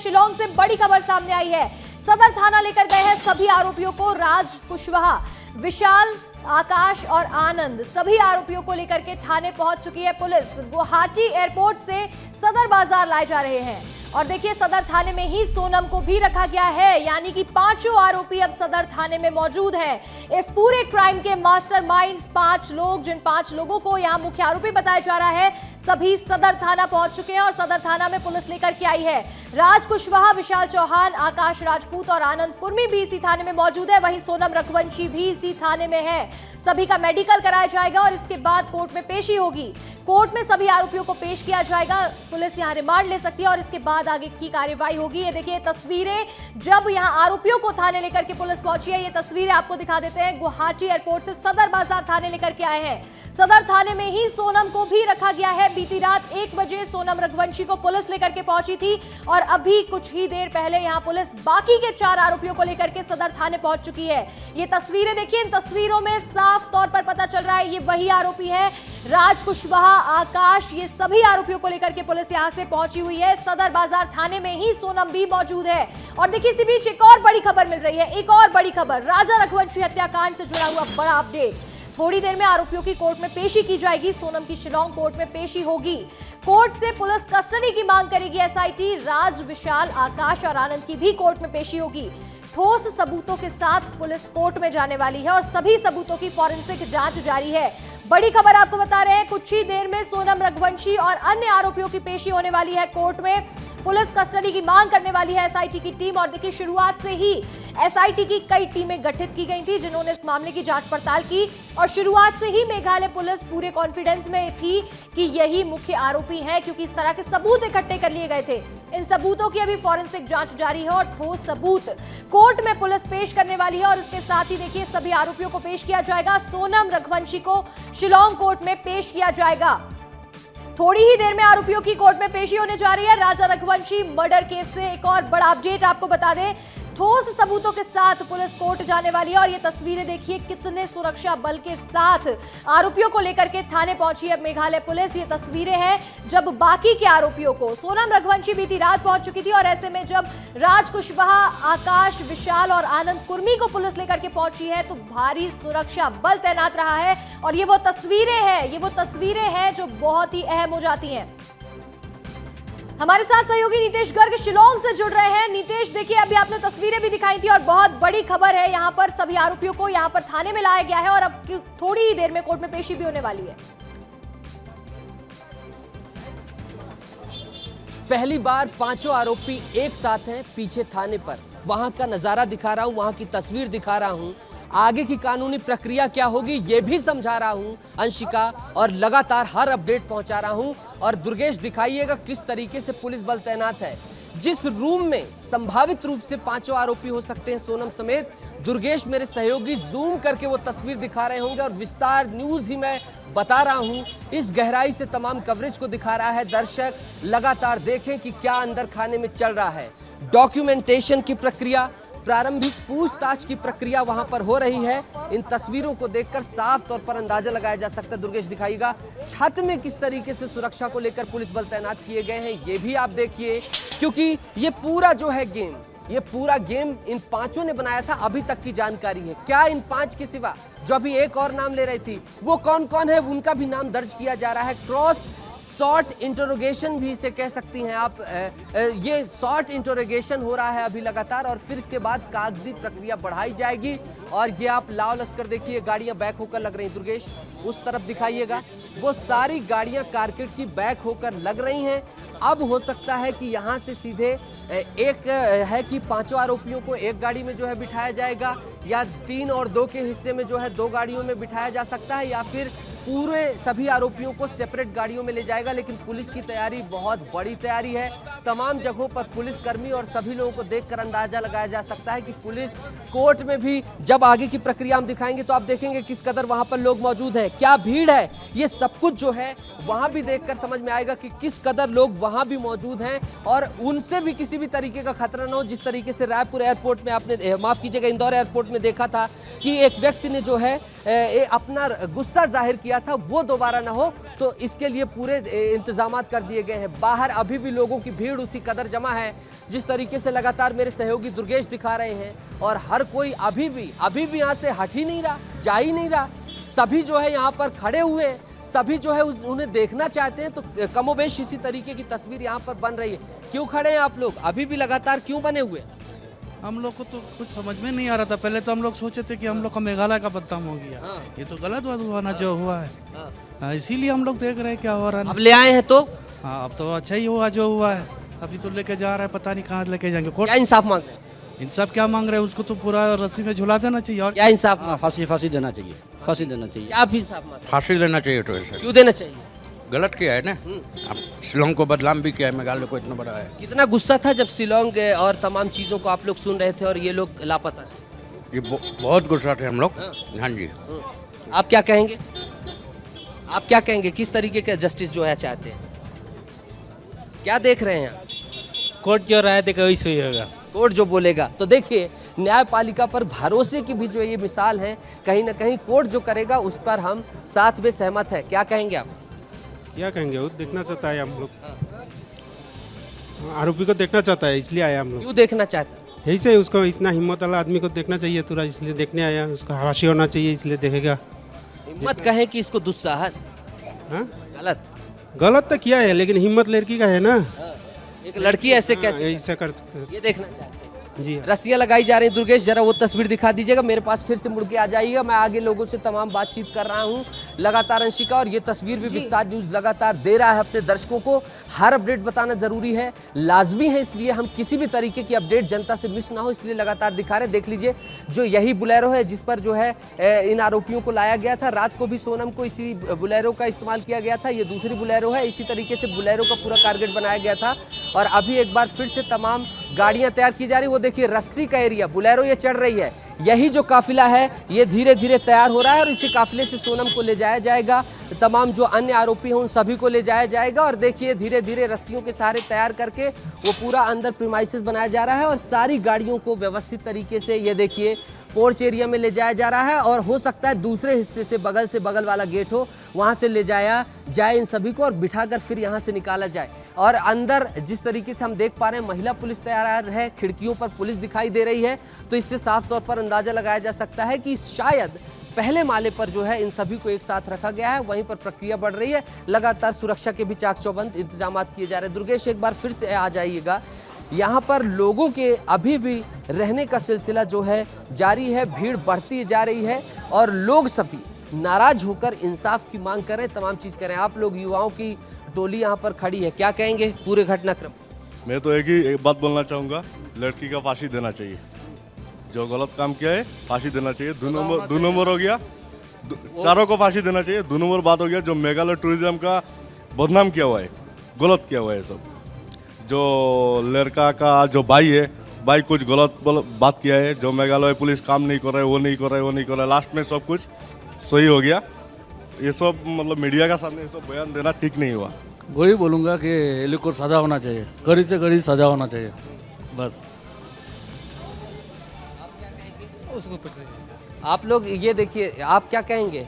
शिलांग से बड़ी खबर सामने आई है। सदर थाना लेकर गए हैं सभी आरोपियों को। राज कुशवाहा, विशाल, आकाश और आनंद, सभी आरोपियों को लेकर के थाने पहुंच चुकी है पुलिस। गुवाहाटी एयरपोर्ट से सदर बाजार लाए जा रहे हैं और देखिए सदर थाने में ही सोनम को भी रखा गया है, यानी कि पांचों आरोपी अब सदर थाने में मौजूद हैं। इस पूरे क्राइम के मास्टरमाइंड्स 5 लोग, जिन 5 लोगों को यहां मुख्य आरोपी बताया जा रहा है, सभी सदर थाना पहुंच चुके हैं और सदर थाना में पुलिस लेकर के आई है। राज कुशवाहा, विशाल चौहान, आकाश राजपूत और आनंद कुर्मी भी इसी थाने में मौजूद है। वहीं सोनम रघुवंशी भी इसी थाने में है। सभी का मेडिकल कराया जाएगा और इसके बाद कोर्ट में पेशी होगी। कोर्ट में सभी आरोपियों को पेश किया जाएगा। पुलिस यहां रिमांड ले सकती है और इसके बाद आगे की कार्यवाही होगी। ये देखिए तस्वीरें जब यहां आरोपियों को थाने लेकर के पुलिस पहुंची है, ये तस्वीरें आपको दिखा देते हैं। गुवाहाटी एयरपोर्ट से सदर बाजार थाने लेकर के आए हैं। सदर थाने में ही सोनम को भी रखा गया है। बीती रात 1 बजे सोनम रघुवंशी को पुलिस लेकर के पहुंची थी और अभी कुछ ही देर पहले यहां पुलिस बाकी के 4 आरोपियों को लेकर के सदर थाने पहुंच चुकी है। ये तस्वीरें देखिए, इन तस्वीरों में साफ तौर पर पता चल रहा है ये वही आरोपी है। राज कुशवाहा, आकाश, ये सभी आरोपियों को लेकर के पुलिस यहां से पहुंची हुई है। सदर बाजार थाने में ही सोनम भी मौजूद है। और देखिए इसी बीच एक और बड़ी खबर मिल रही है। एक और बड़ी खबर, राजा रघुवंशी हत्याकांड से जुड़ा हुआ बड़ा अपडेट। थोड़ी देर में आरोपियों की कोर्ट में पेशी की जाएगी। सोनम की शिलांग कोर्ट में पेशी होगी। कोर्ट से पुलिस कस्टडी की मांग करेगी एसआईटी। राज, विशाल, आकाश और आनंद की भी कोर्ट में पेशी होगी। ठोस सबूतों के साथ पुलिस कोर्ट में जाने वाली है और सभी सबूतों की फॉरेंसिक जांच जारी है। बड़ी खबर आपको बता रहे हैं, कुछ ही देर में सोनम रघुवंशी और अन्य आरोपियों की पेशी होने वाली है कोर्ट में। पुलिस कस्टडी की मांग करने वाली है एसआईटी की टीम। और देखिए शुरुआत से ही एसआईटी की कई टीमें गठित की गई थी जिन्होंने इस मामले की जांच पड़ताल की और शुरुआत से ही मेघालय पुलिस पूरे कॉन्फिडेंस में थी कि यही मुख्य आरोपी है, क्योंकि इस तरह के सबूत इकट्ठे कर लिए गए थे। इन सबूतों की अभी फॉरेंसिक जांच जारी है और ठोस सबूत कोर्ट में पुलिस पेश करने वाली है और इसके साथ ही देखिए सभी आरोपियों को पेश किया जाएगा। सोनम रघुवंशी को शिलांग कोर्ट में पेश किया जाएगा। थोड़ी ही देर में आरोपियों की कोर्ट में पेशी होने जा रही है। राजा रघुवंशी मर्डर केस से एक और बड़ा अपडेट आपको बता दें, ठोस सबूतों के साथ पुलिस कोर्ट जाने वाली है और ये तस्वीरें देखिए कितने सुरक्षा बल के साथ आरोपियों को लेकर के थाने पहुंची है मेघालय पुलिस। ये तस्वीरें हैं जब बाकी के आरोपियों को, सोनम रघुवंशी बीती रात पहुंच चुकी थी और ऐसे में जब राज कुशवाहा, आकाश, विशाल और आनंद कुर्मी को पुलिस लेकर के पहुंची है तो भारी सुरक्षा बल तैनात रहा है। और ये वो तस्वीरें हैं जो बहुत ही अहम हो जाती हैं। हमारे साथ सहयोगी नीतीश गर्ग शिलांग से जुड़ रहे हैं। नीतीश, देखिए अभी आपने तस्वीरें भी दिखाई थी और बहुत बड़ी खबर है, यहाँ पर सभी आरोपियों को यहाँ पर थाने में लाया गया है और अब थोड़ी ही देर में कोर्ट में पेशी भी होने वाली है। पहली बार 5 आरोपी एक साथ हैं पीछे थाने पर। वहां का नजारा दिखा रहा हूं, वहां की तस्वीर दिखा रहा हूं, आगे की कानूनी प्रक्रिया क्या होगी ये भी समझा रहा हूं अंशिका, और लगातार हर अपडेट पहुंचा रहा हूं। और दुर्गेश दिखाइएगा किस तरीके से पुलिस बल तैनात है। जिस रूम में संभावित रूप से 5 आरोपी हो सकते हैं सोनम समेत, दुर्गेश मेरे सहयोगी जूम करके वो तस्वीर दिखा रहे होंगे और विस्तार न्यूज ही मैं बता रहा हूं। इस गहराई से तमाम कवरेज को दिखा रहा है। दर्शक लगातार देखें कि क्या अंदर खाने में चल रहा है। डॉक्यूमेंटेशन की प्रक्रिया, प्रारंभिक पूछताछ की प्रक्रिया वहां पर हो रही है। इन तस्वीरों को देखकर साफ तौर पर अंदाजा लगाया जा सकता है। दुर्गेश दिखाइएगा छत में किस तरीके से सुरक्षा को लेकर पुलिस बल तैनात किए गए हैं, ये भी आप देखिए, क्योंकि ये पूरा जो है गेम, ये पूरा गेम इन 5 ने बनाया था। अभी तक की जानकारी है क्या इन 5 के सिवा जो अभी एक और नाम ले रही थी वो कौन कौन है, उनका भी नाम दर्ज किया जा रहा है। क्रॉस शॉर्ट इंटरोगेशन भी इसे कह सकती हैं आप। ये शॉर्ट इंटरोगेशन हो रहा है अभी लगातार और फिर इसके बाद कागजी प्रक्रिया बढ़ाई जाएगी। और ये आप लाव लश्कर देखिए, गाड़ियां बैक होकर लग रही हैं। दुर्गेश उस तरफ दिखाइएगा, वो सारी गाड़ियां कारकेड की बैक होकर लग रही हैं। अब हो सकता है कि यहाँ से सीधे एक है कि 5 आरोपियों को एक गाड़ी में जो है बिठाया जाएगा, या 3 और 2 के हिस्से में जो है 2 गाड़ियों में बिठाया जा सकता है, या फिर पूरे सभी आरोपियों को सेपरेट गाड़ियों में ले जाएगा। लेकिन पुलिस की तैयारी बहुत बड़ी तैयारी है। तमाम जगहों पर पुलिसकर्मी और सभी लोगों को देखकर अंदाजा लगाया जा सकता है कि पुलिस कोर्ट में भी जब आगे की प्रक्रिया हम दिखाएंगे तो आप देखेंगे किस कदर वहां पर लोग मौजूद हैं, क्या भीड़ है। ये सब कुछ जो है वहां भी देखकर समझ में आएगा कि किस कदर लोग वहां भी मौजूद हैं और उनसे भी किसी भी तरीके का खतरा न हो। जिस तरीके से रायपुर एयरपोर्ट में आपने, माफ कीजिएगा, इंदौर एयरपोर्ट में देखा था कि एक व्यक्ति ने जो है अपना गुस्सा जाहिर किया किया था वो दोबारा ना हो, तो इसके लिए पूरे इंतजामात कर दिए गए हैं। बाहर अभी भी लोगों की भीड़ उसी कदर जमा है जिस तरीके से लगातार मेरे सहयोगी दुर्गेश दिखा रहे हैं, और हर कोई अभी भी यहाँ से हट ही नहीं रहा, जा ही नहीं रहा। सभी जो है यहाँ पर खड़े हुए हैं, सभी जो है उन्हें देखना चाहते हैं। तो कमोबेश इसी तरीके की तस्वीर यहाँ पर बन रही है। क्यों खड़े हैं आप लोग, अभी भी लगातार क्यों बने हुए? हम लोग को तो कुछ समझ में नहीं आ रहा था। पहले तो हम लोग सोचे थे कि हम लोग का मेघालय का बदनाम हो गया। हाँ। ये तो गलत बात हुआ ना जो हुआ है। हाँ। हाँ, इसीलिए हम लोग देख रहे हैं क्या हो रहा है। अब ले आए हैं तो हाँ, अब तो अच्छा ही हुआ जो हुआ है। अभी तो लेके जा रहा है, पता नहीं कहाँ लेके जाएंगे। क्या इंसाफ मांग रहे हैं? इंसाफ क्या मांग रहे हैं? उसको तो पूरा रस्सी में झुला देना चाहिए। और क्या इंसाफ मांग- फांसी देना चाहिए, फांसी देना चाहिए, क्या आप इंसाफ मांग रहे फांसी देना चाहिए। तो ऐसे हैं? क्यों देना चाहिए? गलत किया है ना, अब शिलोंग को बदनाम भी किया है, मेघालय को इतना बड़ा है। कितना गुस्सा था जब शिलोंग और तमाम चीजों को आप लोग सुन रहे थे और ये लोग लापता थे? ये बहुत गुस्सा थे हम लोग। हाँ जी। आप क्या कहेंगे, आप क्या कहेंगे, किस तरीके का जस्टिस जो है चाहते हैं? क्या देख रहे हैं आप? कोर्ट जो राय देगा वही सही होगा। कोर्ट जो बोलेगा। तो देखिए, न्यायपालिका पर भरोसे की भी जो ये मिसाल है, कहीं ना कहीं कोर्ट जो करेगा उस पर हम साथ में सहमत है। क्या कहेंगे आप? क्या कहेंगे, वो देखना चाहता है हम लोग, आरोपी को देखना चाहता है, इसलिए आया हम लोग। क्यों देखना चाहता है? यही से उसको, इतना हिम्मत वाला आदमी को देखना चाहिए पूरा, इसलिए देखने आया। उसका फांसी होना चाहिए, इसलिए देखेगा। हिम्मत कहें कि इसको दुस्साहस? हाँ, गलत। गलत तो किया है, लेकिन हिम्मत लड़की का है ना। एक लड़की ऐसे कैसे, ऐसा कर ये देखना चाहते हैं। जी। रस्सियां लगाई जा रही हैं। दुर्गेश, जरा वो तस्वीर दिखा दीजिएगा मेरे पास, फिर से मुड़ के आ जाइएगा। मैं आगे लोगों से तमाम बातचीत कर रहा हूं लगातार अंशिका, और ये तस्वीर भी विस्तार न्यूज लगातार दे रहा है अपने दर्शकों को। हर अपडेट बताना जरूरी है, लाजमी है, इसलिए हम किसी भी तरीके की अपडेट जनता से मिस ना हो इसलिए लगातार दिखा रहे हैं। देख लीजिए, जो यही बुलेरो है जिस पर जो है इन आरोपियों को लाया गया था। रात को भी सोनम को इसी बुलेरो का इस्तेमाल किया गया था। ये दूसरी बुलेरो है। इसी तरीके से बुलेरो का पूरा टारगेट बनाया गया था, और अभी एक बार फिर से तमाम गाड़ियां तैयार की जा रही। वो देखिए, रस्सी का एरिया, बुलेरो ये चढ़ रही है। यही जो काफिला है ये धीरे धीरे तैयार हो रहा है, और इसी काफिले से सोनम को ले जाया जाएगा। तमाम जो अन्य आरोपी हैं उन सभी को ले जाया जाएगा, और देखिए धीरे धीरे रस्सियों के सहारे तैयार करके वो पूरा अंदर प्रीमाइसेस बनाया जा रहा है, और सारी गाड़ियों को व्यवस्थित तरीके से ये देखिए पोर्च एरिया में ले जाया जा रहा है। और हो सकता है दूसरे हिस्से से बगल वाला गेट हो, वहां से ले जाया जाए इन सभी को, और बिठाकर फिर यहां से निकाला जाए। और अंदर जिस तरीके से हम देख पा रहे हैं, महिला पुलिस तैयार है, खिड़कियों पर पुलिस दिखाई दे रही है। तो इससे साफ तौर पर अंदाजा लगाया जा सकता है कि शायद पहले माले पर जो है इन सभी को एक साथ रखा गया है, वहीं पर प्रक्रिया बढ़ रही है। लगातार सुरक्षा के भी चाक चौबंद इंतजाम किए जा रहे हैं। दुर्गेश, एक बार फिर से आ जाइएगा। यहाँ पर लोगों के अभी भी रहने का सिलसिला जो है जारी है, भीड़ बढ़ती जा रही है, और लोग सभी नाराज होकर इंसाफ की मांग करें, तमाम चीज करें। आप लोग युवाओं की टोली यहाँ पर खड़ी है, क्या कहेंगे पूरे घटनाक्रम? मैं तो एक बात बोलना चाहूँगा, लड़की का फांसी देना चाहिए। जो गलत काम किया है फांसी देना चाहिए। 2 नंबर हो गया, चारों को फांसी देना चाहिए। 2 नंबर बात हो गया, जो मेघालय टूरिज्म का बदनाम किया हुआ है, गलत किया हुआ है सब। जो लड़का का जो भाई है, भाई कुछ गलत बात किया है, जो मेघालय पुलिस काम नहीं कर रहा है, वो नहीं कर रहा है, लास्ट में सब कुछ सही हो गया। ये सब मतलब मीडिया का सामने सब बयान देना ठीक नहीं हुआ। वही बोलूँगा कि ये लोग को सजा होना चाहिए, कड़ी से कड़ी सजा होना चाहिए बस। उसको आप लोग ये देखिए, आप क्या कहेंगे?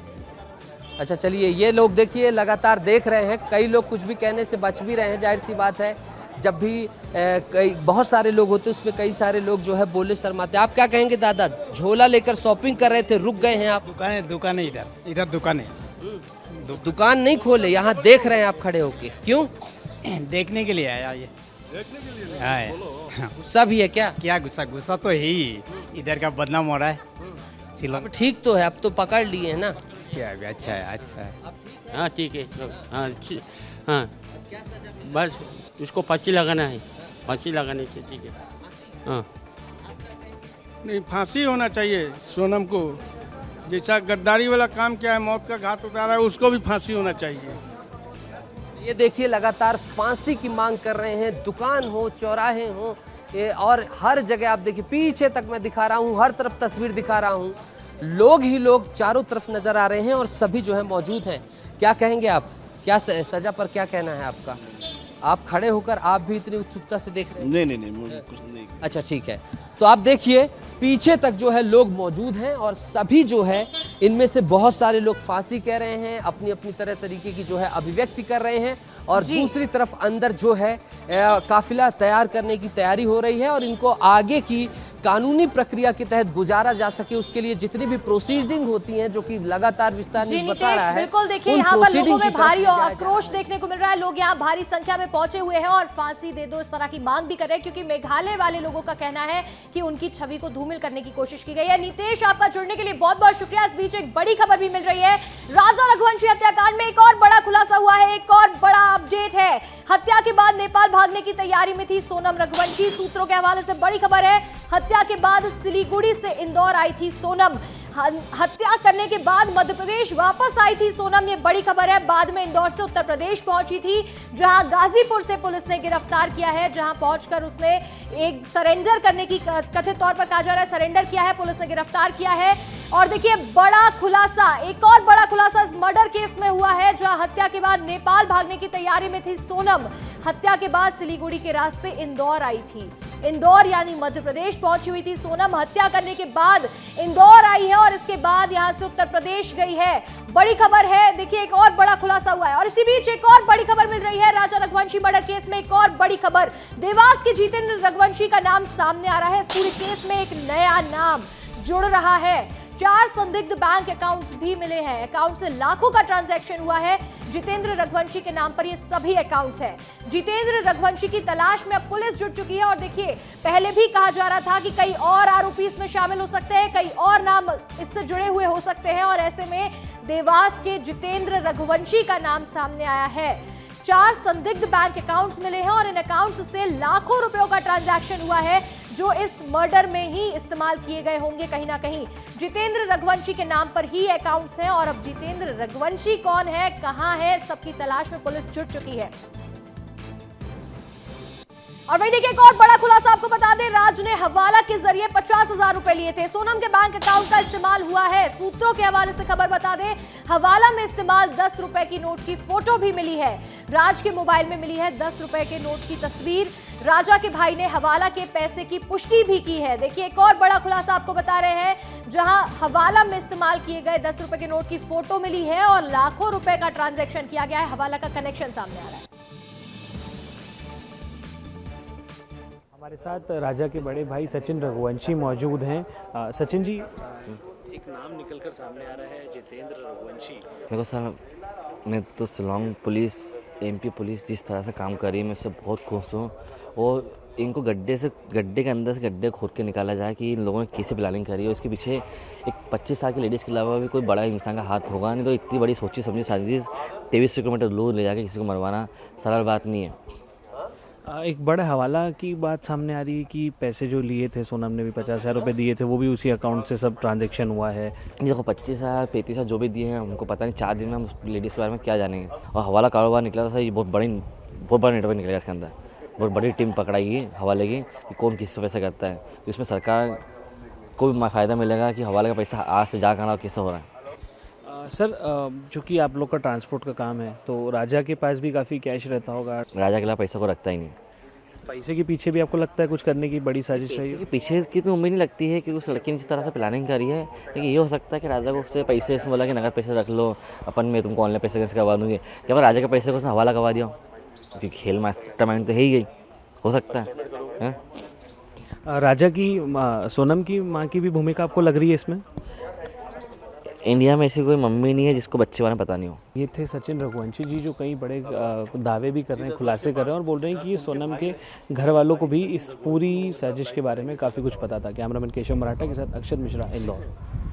अच्छा चलिए, ये लोग देखिए लगातार देख रहे हैं, कई लोग कुछ भी कहने से बच भी रहे हैं। जाहिर सी बात है, जब भी कई बहुत सारे लोग होते हैं उसमें कई सारे लोग जो है बोले शर्माते। आप क्या कहेंगे दादा? झोला लेकर शॉपिंग कर रहे थे, रुक गए हैं आप? दुकान है, इधर दुकान है। दुकान नहीं खोले, यहाँ देख रहे हैं आप खड़े होके, क्यों? देखने के लिए आया ये, देखने के लिए आया। गुस्सा भी है क्या? क्या गुस्सा? गुस्सा तो है ही, इधर का बदनाम हो रहा है। अब ठीक तो है, अब तो पकड़ लिए है ना। क्या अच्छा है, अच्छा है। हाँ ठीक है सब, हाँ हाँ बस उसको फांसी लगाना है, फांसी लगाने से ठीक है। हाँ नहीं, फांसी होना चाहिए सोनम को। जैसा गद्दारी वाला काम किया है, मौत का घाट उतारा है, उसको भी फांसी होना चाहिए। ये देखिए लगातार फांसी की मांग कर रहे हैं, दुकान हो, चौराहे हो, और हर जगह आप देखिए, पीछे तक मैं दिखा रहा हूँ, हर तरफ तस्वीर दिखा रहा हूँ, लोग ही लोग चारों तरफ नजर आ रहे हैं, और सभी जो है मौजूद हैं। क्या कहेंगे आप? क्या सजा पर क्या कहना है आपका? आप खड़े होकर आप भी इतनी उत्सुकता से देख रहे हैं? नहीं नहीं नहीं मुझे कुछ नहीं। अच्छा ठीक है, तो आप देखिए पीछे तक जो है लोग मौजूद हैं और सभी जो है इनमें से बहुत सारे लोग फांसी कह रहे हैं, अपनी अपनी तरह तरीके की जो है अभिव्यक्ति कर रहे हैं और दूसरी तरफ अंदर जो है काफिला तैयार करने की तैयारी हो रही है और इनको आगे की कानूनी प्रक्रिया के तहत गुजारा जा सके उसके लिए जितनी भी प्रोसीडिंग होती हैं जो कि लगातार विस्तार जी में बता रहा है। बिल्कुल देखिए उन यहाँ पर लोगों proceeding में की तरफ भारी ले जाया आक्रोश जा रहा है। देखने को मिल रहा है। लोग यहाँ भारी संख्या में पहुंचे हुए हैं और फांसी दे दो इस तरह की मांग भी कर रहे हैं क्योंकि मेघालय वाले लोगों का कहना है कि उनकी छवि को धूमिल करने की कोशिश की गई है। नीतीश आपका जुड़ने के लिए बहुत बहुत शुक्रिया। इस बीच एक बड़ी खबर भी मिल रही है। राजा रघुवंशी हत्याकांड में एक और बड़ा खुलासा हुआ है, एक और बड़ा अपडेट है। हत्या के बाद नेपाल भागने की तैयारी में थी सोनम रघुवंशी। सूत्रों के हवाले से बड़ी खबर है, हत्या के बाद सिलीगुड़ी से इंदौर आई थी सोनम। हत्या करने के बाद मध्य प्रदेश वापस आई थी सोनम, ये बड़ी खबर है। बाद में इंदौर से उत्तर प्रदेश पहुंची थी जहां गाजीपुर से पुलिस ने गिरफ्तार किया है, जहां पहुंचकर उसने एक सरेंडर करने की कथित तौर पर कहा जा रहा है सरेंडर किया है, पुलिस ने गिरफ्तार किया है। और देखिए बड़ा खुलासा, एक और बड़ा खुलासा इस मर्डर केस में हुआ है जहां हत्या के बाद नेपाल भागने की तैयारी में थी सोनम। हत्या के बाद सिलीगुड़ी के रास्ते इंदौर आई थी, इंदौर यानी मध्य प्रदेश पहुंची हुई थी सोनम। हत्या करने के बाद इंदौर आई है और इसके बाद यहां से उत्तर प्रदेश गई है। बड़ी खबर है, देखिए एक और बड़ा खुलासा हुआ है। और इसी बीच एक और बड़ी खबर मिल रही है, राजा रघुवंशी मर्डर केस में एक और बड़ी खबर। देवास के जितेंद्र रघुवंशी का नाम सामने आ रहा है। इस पूरे केस में एक नया नाम जुड़ रहा है। 4 संदिग्ध बैंक अकाउंट्स भी मिले हैं, अकाउंट से लाखों का ट्रांजैक्शन हुआ है। जितेंद्र रघुवंशी के नाम पर ये सभी अकाउंट्स हैं। जितेंद्र रघुवंशी की तलाश में अब पुलिस जुट चुकी है और देखिए पहले भी कहा जा रहा था कि कई और आरोपी इसमें शामिल हो सकते हैं, कई और नाम इससे जुड़े हुए हो सकते हैं और ऐसे में देवास के जितेंद्र रघुवंशी का नाम सामने आया है। 4 संदिग्ध बैंक अकाउंट्स मिले हैं और इन अकाउंट्स से लाखों रुपयों का ट्रांजैक्शन हुआ है जो इस मर्डर में ही इस्तेमाल किए गए होंगे कहीं ना कहीं। जितेंद्र रघुवंशी के नाम पर ही अकाउंट्स हैं और अब जितेंद्र रघुवंशी कौन है, कहां है, सबकी तलाश में पुलिस जुट चुकी है। और वही देखिए एक और बड़ा खुलासा आपको बता दें, राज ने हवाला के जरिए 50,000 रुपए लिए थे। सोनम के बैंक अकाउंट का इस्तेमाल हुआ है। सूत्रों के हवाले से खबर बता दें, हवाला में इस्तेमाल 10 रुपए की नोट की फोटो भी मिली है। राज के मोबाइल में मिली है 10 रुपए के नोट की तस्वीर। राजा के भाई ने हवाला के पैसे की पुष्टि भी की है। देखिए एक और बड़ा खुलासा आपको बता रहे हैं, जहां हवाला में इस्तेमाल किए गए 10 रुपए के नोट की फोटो मिली है और लाखों रुपए का ट्रांजैक्शन किया गया है। हवाला का कनेक्शन सामने आ रहा है। हमारे साथ राजा के बड़े भाई सचिन रघुवंशी मौजूद हैं। सचिन जी, एक नाम निकलकर सामने आ रहा है, जितेंद्र रघुवंशी। देखो सर, मैं तो शिलोंग पुलिस, एमपी पुलिस जिस तरह से काम कर रही है मैं उससे बहुत खुश हूँ और इनको गड्ढे के अंदर से गड्ढे खोद के निकाला जाए कि इन लोगों ने कैसे प्लानिंग करी है। उसके पीछे एक 25 साल की लेडीज़ के अलावा भी कोई बड़ा इंसान का हाथ होगा नहीं, तो इतनी बड़ी सोची समझी साजिश 23 किलोमीटर दूर ले जाकर किसी को मरवाना सरल बात नहीं है। एक बड़ा हवाला की बात सामने आ रही है कि पैसे जो लिए थे सोनम ने भी 50,000 रुपये दिए थे, वो भी उसी अकाउंट से सब ट्रांजैक्शन हुआ है। देखो 25,000 35,000 जो भी दिए हैं हमको पता नहीं, 4 दिन में हम लेडीज़ के बारे में क्या जानेंगे। और हवाला कारोबार निकला था, ये बहुत बड़ा नेटवर्क निकलेगा इसके अंदर, बहुत बड़ी टीम पकड़ाई हवाले की कि कौन किससे पैसा करता है। तो इसमें सरकार को भी फ़ायदा मिलेगा कि हवाले का पैसा आज से जा कहाँ कैसे हो रहा है। सर, चूँकि आप लोग का ट्रांसपोर्ट का काम है तो राजा के पास भी काफ़ी कैश रहता होगा। राजा के लिए पैसा को रखता ही नहीं। पैसे के पीछे भी आपको लगता है कुछ करने की बड़ी साजिश रही है? पीछे की तो उम्मीद नहीं लगती है कि उस लड़की ने इस तरह से प्लानिंग करी है, लेकिन ये हो सकता है कि राजा को उससे पैसे उसने बोला कि नगद पैसे रख लो, अपन मैं तुमको ऑनलाइन पैसे कैसे करवा दूँगी। क्या राजा के पैसे को उसने हवाला करवा दिया, क्योंकि खेल मास्टरमाइंड तो है ही गई, हो सकता है। राजा की सोनम की माँ की भी भूमिका आपको लग रही है इसमें? इंडिया में ऐसी कोई मम्मी नहीं है जिसको बच्चे वाले पता नहीं हो। ये थे सचिन रघुवंशी जी, जो कई बड़े दावे भी कर रहे हैं, खुलासे कर रहे हैं और बोल रहे हैं कि ये सोनम के घर वालों को भी इस पूरी साजिश के बारे में काफ़ी कुछ पता था। कैमरामैन केशव मराठा के साथ अक्षत मिश्रा, इंदौर।